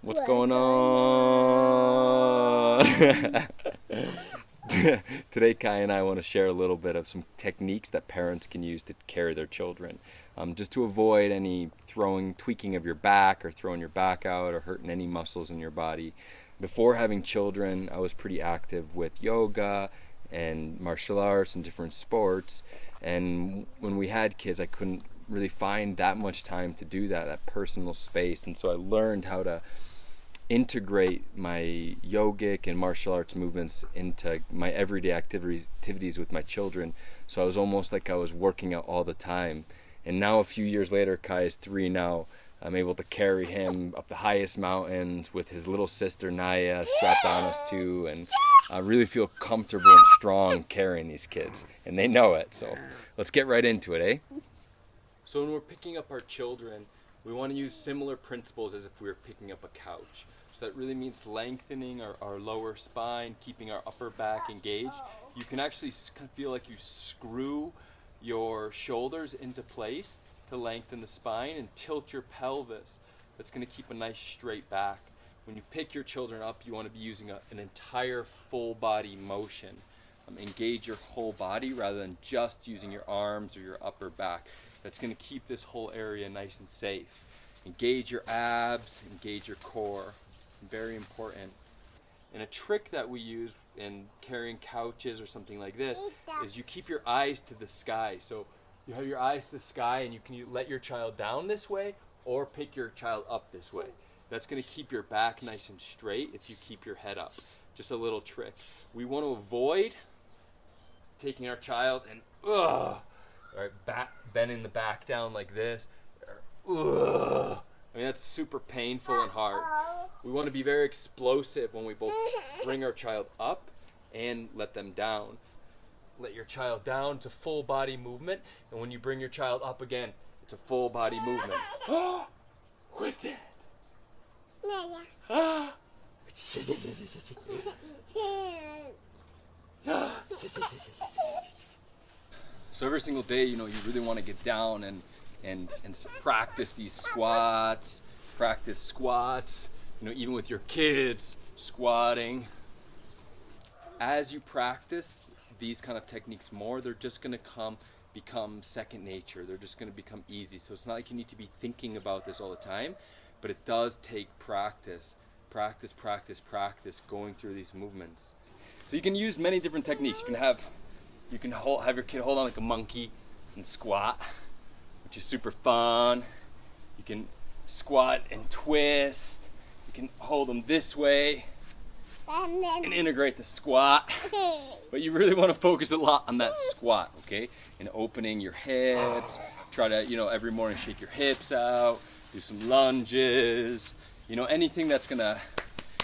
What's going on? Today, Kai and I want to share a little bit of some techniques that parents can use to carry their children, just to avoid any tweaking of your back or throwing your back out or hurting any muscles in your body. Before having children, I was pretty active with yoga and martial arts and different sports. And when we had kids, I couldn't really find that much time to do that personal space. And so I learned how to integrate my yogic and martial arts movements into my everyday activities with my children. So I was almost like I was working out all the time. And now a few years later, Kai is 3 now. I'm able to carry him up the highest mountains with his little sister Naya strapped on us too, and I really feel comfortable and strong carrying these kids, and they know it. So let's get right into it, eh? So when we're picking up our children, we want to use similar principles as if we were picking up a couch. So that really means lengthening our lower spine, keeping our upper back engaged. You can actually feel like you screw your shoulders into place to lengthen the spine and tilt your pelvis. That's going to keep a nice straight back. When you pick your children up, you want to be using an entire full body motion. Engage your whole body rather than just using your arms or your upper back. That's going to keep this whole area nice and safe. Engage your abs, engage your core. Very important. And a trick that we use in carrying couches or something like this is you keep your eyes to the sky. So you have your eyes to the sky, and you can let your child down this way or pick your child up this way. That's going to keep your back nice and straight if you keep your head up. Just a little trick. We want to avoid taking our child and bending the back down like this. I mean, that's super painful and hard. We want to be very explosive when we both bring our child up and let them down. Let your child down, it's a full body movement. And when you bring your child up again, it's a full body movement. What's that? So every single day, you really want to get down and practice these squats, even with your kids, squatting. As you practice these kind of techniques more, they're just going to become second nature. They're just going to become easy. So it's not like you need to be thinking about this all the time, but it does take practice going through these movements. So you can use many different techniques. You can have your kid hold on like a monkey and squat, which is super fun. You can squat and twist. You can hold them this way and integrate the squat. But you really want to focus a lot on that squat, okay? And opening your hips. Try to, every morning shake your hips out. Do some lunges. Anything that's going to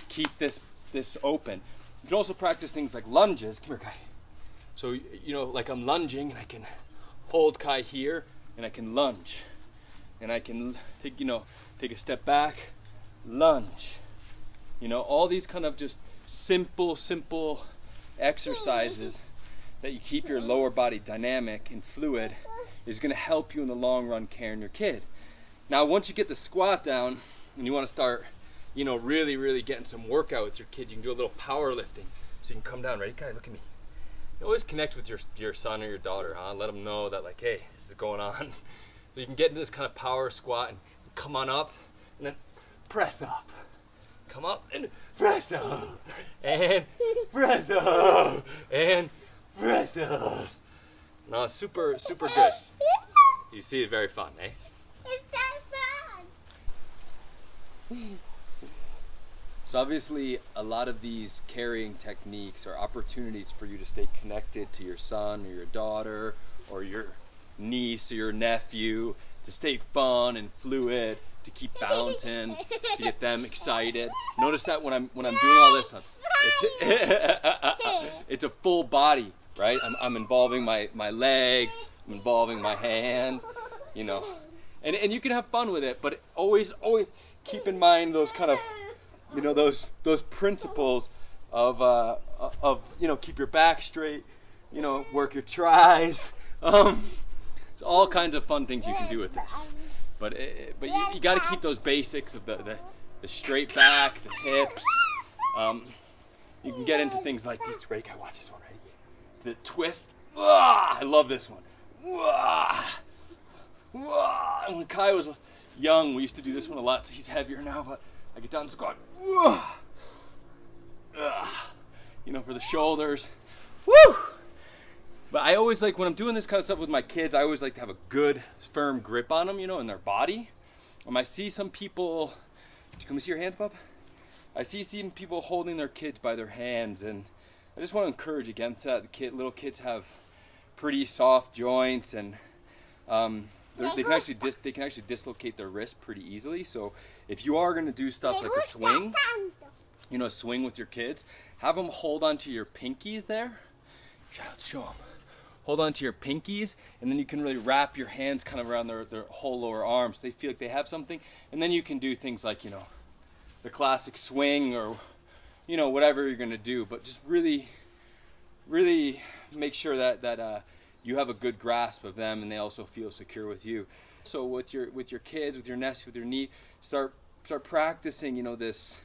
keep this open. You can also practice things like lunges. Come here, Kai. So, like I'm lunging, and I can hold Kai here, and I can lunge. And I can take a step back, lunge. All these kind of just simple exercises that you keep your lower body dynamic and fluid is going to help you in the long run carrying your kid. Now, once you get the squat down and you want to start, really getting some workout with your kid, you can do a little power lifting. So you can come down. Ready, Kai? Look at me. You always connect with your son or your daughter, huh? Let them know that, like, hey, this is going on. So you can get into this kind of power squat and come on up and then press up. Come up and press up. And press up. And press up. No, super good. You see, it's very fun, eh? It's so fun. So obviously, a lot of these carrying techniques are opportunities for you to stay connected to your son or your daughter or your niece or your nephew, to stay fun and fluid, to keep bouncing, to get them excited. Notice that when I'm doing all this, it's a full body, right? I'm involving my legs, I'm involving my hands, and you can have fun with it, but always keep in mind those kind of those principles of keep your back straight, work your tries. There's all kinds of fun things you can do with this. But you got to keep those basics of the the straight back, the hips. You can get into things like these. Ready? Kai, watch this one. Ready? The twist. I love this one. When Kai was young, we used to do this one a lot. He's heavier now, but I get down to squat. You know, for the shoulders. Woo! But I always like, when I'm doing this kind of stuff with my kids, I always like to have a good, firm grip on them, you know, in their body. I see some people, can we see your hands, Bob? I see some people holding their kids by their hands, and I just want to encourage against that. Little kids have pretty soft joints, and they can actually dislocate their wrist pretty easily. So if you are going to do stuff like a swing, you know, a swing with your kids, have them hold onto your pinkies there. Child, show them. Hold on to your pinkies, and then you can really wrap your hands kind of around their whole lower arm so they feel like they have something. And then you can do things like, you know, the classic swing, or, you know, whatever you're going to do. But just really, really make sure that you have a good grasp of them, and they also feel secure with you. So with your kids, with your nephew, with your niece, start practicing, you know, this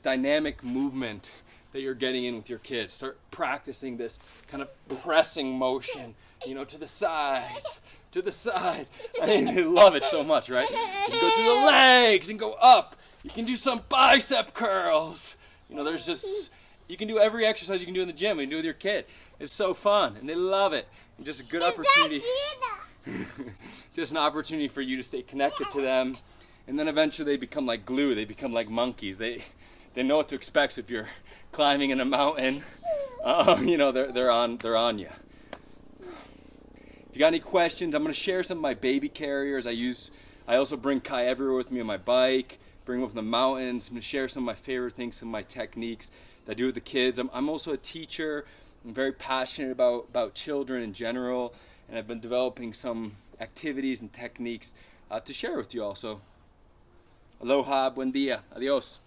dynamic movement that you're getting in with your kids. Start practicing this kind of pressing motion, you know, to the sides, to the sides. I mean, they love it so much, right? You can go through the legs and go up. You can do some bicep curls. You know, there's just, you can do every exercise you can do in the gym. You can do it with your kid. It's so fun, and they love it. And just a good opportunity, just an opportunity for you to stay connected to them. And then eventually they become like glue. They become like monkeys. They know what to expect if you're climbing in a mountain. You know, they're on you. If you got any questions, I'm going to share some of my baby carriers. I also bring Kai everywhere with me on my bike. Bring him up in the mountains. I'm going to share some of my favorite things, some of my techniques that I do with the kids. I'm also a teacher. I'm very passionate about children in general, and I've been developing some activities and techniques to share with you all. So, aloha, buen dia, adios.